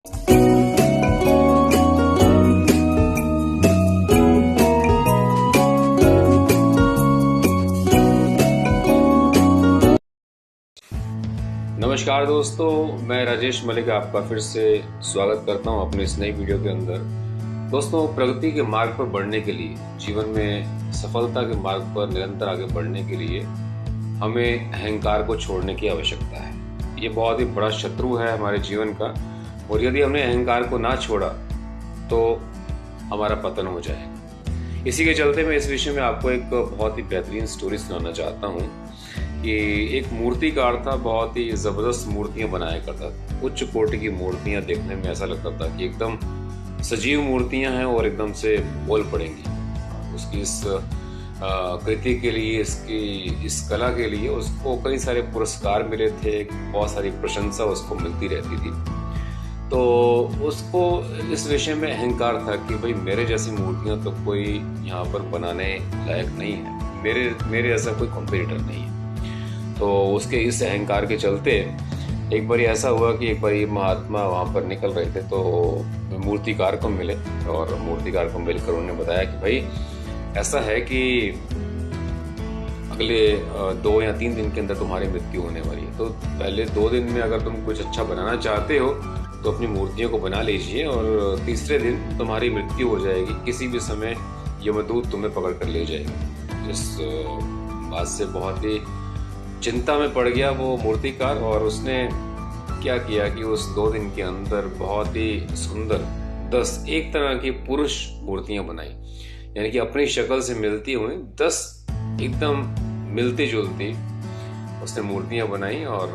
नमस्कार दोस्तों, मैं राजेश मलिक आपका फिर से स्वागत करता हूं अपने इस नई वीडियो के अंदर। दोस्तों, प्रगति के मार्ग पर बढ़ने के लिए, जीवन में सफलता के मार्ग पर निरंतर आगे बढ़ने के लिए हमें अहंकार को छोड़ने की आवश्यकता है। ये बहुत ही बड़ा शत्रु है हमारे जीवन का, और यदि हमने अहंकार को ना छोड़ा तो हमारा पतन हो जाएगा। इसी के चलते मैं इस विषय में आपको एक बहुत ही बेहतरीन स्टोरी सुनाना चाहता हूँ कि एक मूर्तिकार था, बहुत ही जबरदस्त मूर्तियां बनाया करता था। उच्च कोटि की मूर्तियां देखने में ऐसा लगता था कि एकदम सजीव मूर्तियां हैं और एकदम से बोल पड़ेंगी। उसकी इस कृति के लिए, इसकी इस कला के लिए उसको कई सारे पुरस्कार मिले थे, बहुत सारी प्रशंसा उसको मिलती रहती थी। तो उसको इस विषय में अहंकार था कि भाई मेरे जैसी मूर्तियां तो कोई यहाँ पर बनाने लायक नहीं है, मेरे जैसा कोई कॉम्पिटिटर नहीं है। तो उसके इस अहंकार के चलते एक बार ऐसा हुआ कि एक बार महात्मा वहाँ पर निकल रहे थे तो मूर्तिकार को मिले, और मूर्तिकार को मिलकर उन्होंने बताया कि भाई ऐसा है कि अगले 2 या 3 दिन के अंदर तुम्हारी मृत्यु होने वाली है। तो पहले 2 दिन में अगर तुम कुछ अच्छा बनाना चाहते हो तो अपनी मूर्तियों को बना लीजिए, और तीसरे दिन तुम्हारी मृत्यु हो जाएगी। किसी भी समय यमदूत तुम्हें पकड़ कर ले जाएगा। इस बात से बहुत ही चिंता में पड़ गया वो मूर्तिकार, और उसने क्या किया कि उस 2 दिन के अंदर बहुत ही सुंदर 10 एक तरह की पुरुष मूर्तियां बनाई, यानी कि अपनी शक्ल से मिलती हुई 10 एकदम मिलती जुलती उसने मूर्तियां बनाई। और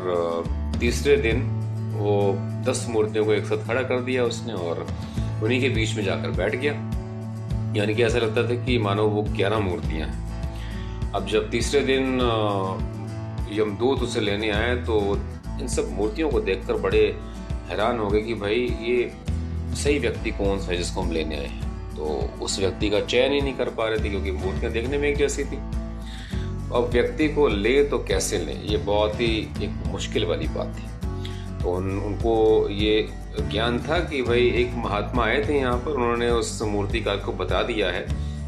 तीसरे दिन वो 10 मूर्तियों को एक साथ खड़ा कर दिया उसने, और उन्हीं के बीच में जाकर बैठ गया। यानी कि ऐसा लगता था कि मानो वो 11 मूर्तियां हैं। अब जब तीसरे दिन यमदूत उसे लेने आए तो इन सब मूर्तियों को देखकर बड़े हैरान हो गए कि भाई ये सही व्यक्ति कौन सा है जिसको हम लेने आए हैं। तो उस व्यक्ति का चयन ही नहीं कर पा रहे थे, क्योंकि मूर्तियां देखने में एक जैसी थी। अब व्यक्ति को ले तो कैसे लें, ये बहुत ही एक मुश्किल वाली बात थी। तो उनको ये ज्ञान था कि भाई एक महात्मा आए थे यहाँ पर, उन्होंने उस मूर्तिकार को बता दिया है,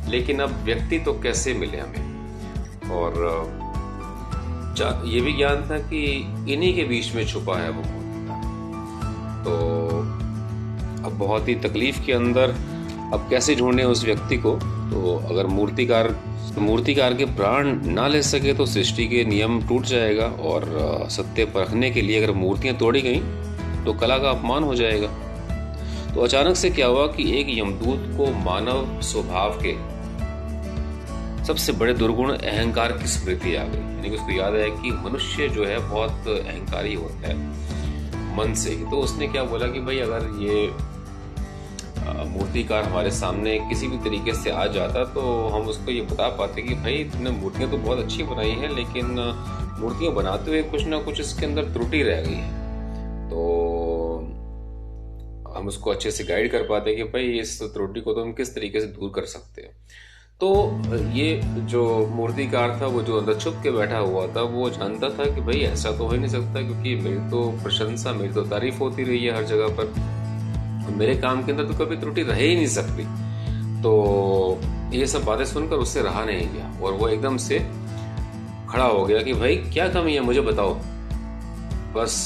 लेकिन अब व्यक्ति तो कैसे मिले हमें। और ये भी ज्ञान था कि इन्हीं के बीच में छुपा है वो मूर्तिकार। तो अब बहुत ही तकलीफ के अंदर अब कैसे ढूंढे उस व्यक्ति को। तो अगर मूर्तिकार के प्राण ना ले सके तो सृष्टि के नियम टूट जाएगा, और सत्य परखने के लिए अगर मूर्तियां तोड़ी गई तो कला का अपमान हो जाएगा। तो अचानक से क्या हुआ कि एक यमदूत को मानव स्वभाव के सबसे बड़े दुर्गुण अहंकार की स्मृति आ गई। यानी कि उसको याद आया कि मनुष्य जो है बहुत अहंकारी होता है मन से। तो उसने क्या बोला कि भाई अगर ये मूर्तिकार हमारे सामने किसी भी तरीके से आ जाता तो हम उसको ये बता पाते कि भाई तुमने मूर्तियां तो बहुत अच्छी बनाई हैं, लेकिन मूर्तियां बनाते हुए कुछ ना कुछ इसके अंदर त्रुटि रह गई है। तो हम उसको अच्छे से गाइड कर पाते कि भाई इस त्रुटि को तुम किस तरीके से दूर कर सकते हो। तो ये जो मूर्तिकार था, वो जो अंदर छुप के बैठा हुआ था, वो जानता था कि भाई ऐसा तो हो ही नहीं सकता, क्योंकि मेरी तो प्रशंसा, मेरी तो तारीफ होती रही है हर जगह पर, मेरे काम के अंदर तो कभी त्रुटि रह ही नहीं सकती। तो ये सब बातें सुनकर उससे रहा नहीं गया, और वो एकदम से खड़ा हो गया कि भाई क्या कमी है मुझे बताओ। बस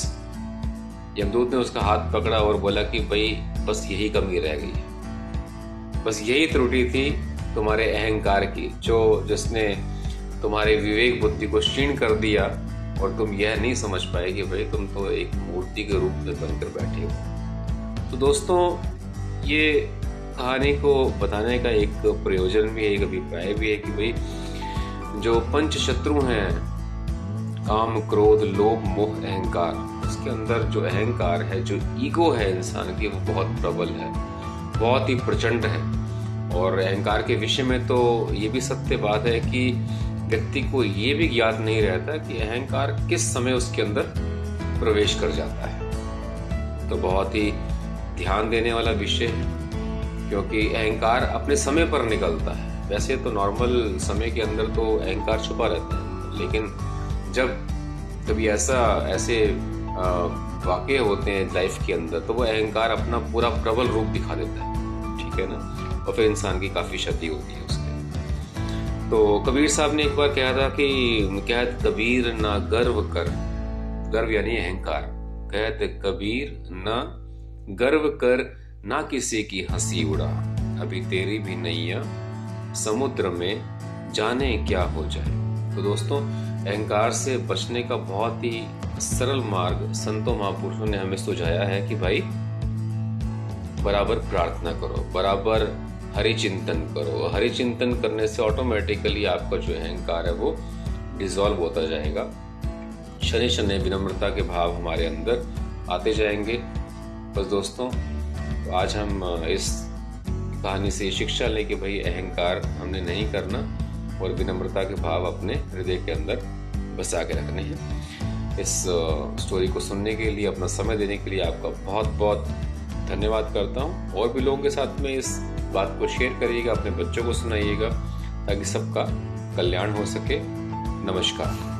यमदूत ने उसका हाथ पकड़ा और बोला कि भाई बस यही कमी रह गई है, बस यही त्रुटि थी तुम्हारे अहंकार की, जिसने तुम्हारे विवेक बुद्धि को क्षीण कर दिया, और तुम यह नहीं समझ पाए कि भाई तुम तो एक मूर्ति के रूप में बनकर बैठे हो। तो दोस्तों, ये कहानी को बताने का एक प्रयोजन भी है, एक अभिप्राय भी है कि भाई जो पंच शत्रु हैं, काम, क्रोध, लोभ, मोह, अहंकार, उसके अंदर जो अहंकार है, जो ईगो है इंसान की, वो बहुत प्रबल है, बहुत ही प्रचंड है। और अहंकार के विषय में तो ये भी सत्य बात है कि व्यक्ति को ये भी ज्ञात नहीं रहता कि अहंकार किस समय उसके अंदर प्रवेश कर जाता है। तो बहुत ही ध्यान देने वाला विषय है, क्योंकि अहंकार अपने समय पर निकलता है। वैसे तो नॉर्मल समय के अंदर तो अहंकार छुपा रहता है, लेकिन जब कभी ऐसे वाक़े होते हैं लाइफ के अंदर, तो वो अहंकार अपना पूरा प्रबल रूप दिखा देता है, ठीक है ना, और फिर इंसान की काफ़ी क्षति होती है उसके। तो कबीर साहब ने एक बार कहा था कि कहत कबीर ना गर्व कर, गर्व यानी अहंकार, कहत कबीर ना गर्व कर, ना किसी की हंसी उड़ा, अभी तेरी भी नैया समुद्र में जाने क्या हो जाए। तो दोस्तों, अहंकार से बचने का बहुत ही सरल मार्ग संतों महापुरुषों ने हमें सुझाया है कि भाई बराबर प्रार्थना करो, बराबर हरि चिंतन करो। हरि चिंतन करने से ऑटोमेटिकली आपका जो अहंकार है वो डिसॉल्व होता जाएगा। शनि शनि विनम्रता के भाव हमारे अंदर आते जाएंगे। बस दोस्तों, तो आज हम इस कहानी से शिक्षा लें कि भाई अहंकार हमने नहीं करना और विनम्रता के भाव अपने हृदय के अंदर बसा के रखने हैं। इस स्टोरी को सुनने के लिए, अपना समय देने के लिए आपका बहुत बहुत धन्यवाद करता हूँ। और भी लोगों के साथ में इस बात को शेयर करिएगा, अपने बच्चों को सुनाइएगा ताकि सबका कल्याण हो सके। नमस्कार।